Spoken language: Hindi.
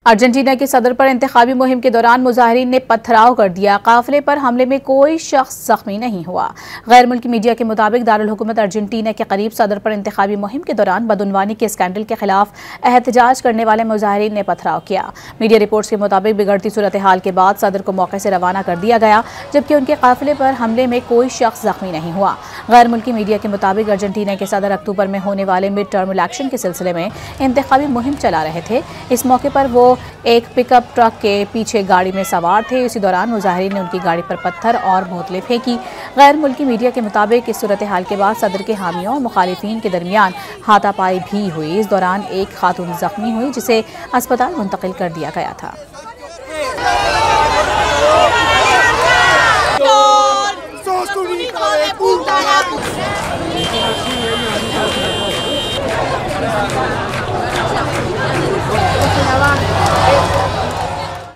अर्जेंटीना के सदर पर इंतखाबी मुहिम के दौरान मुजाहिरीन ने पथराव कर दिया। काफिले पर हमले में कोई शख्स जख्मी नहीं हुआ। गैर मुल्की मीडिया के मुताबिक दारुल हुकूमत अर्जेंटीना के करीब सदर पर इंतखाबी मुहिम के दौरान बदउनवानी के स्कैंडल के खिलाफ एहतजाज करने वाले मुजाहिरीन ने पथराव किया। मीडिया रिपोर्ट्स के मुताबिक बिगड़ती सूरत हाल के बाद सदर को मौके से रवाना कर दिया गया, जबकि उनके काफिले पर हमले में कोई शख्स जख्मी नहीं हुआ। गैर मुल्की मीडिया के मुताबिक अर्जेंटीना के सदर अक्टूबर में होने वाले मिड टर्म इलेक्शन के सिलसिले में इंतखाबी मुहिम चला रहे थे। इस मौके पर वो एक पिकअप ट्रक के पीछे गाड़ी में सवार थे। इसी दौरान मुजाहिरीन ने उनकी गाड़ी पर पत्थर और बोतलें फेंकी। गैर मुल्की मीडिया के मुताबिक इस सूरत हाल के बाद सदर के हामियों और मुखालिफिन के दरमियान हाथापाई भी हुई। इस दौरान एक खातून जख्मी हुई, जिसे अस्पताल मुंतकिल कर दिया गया था।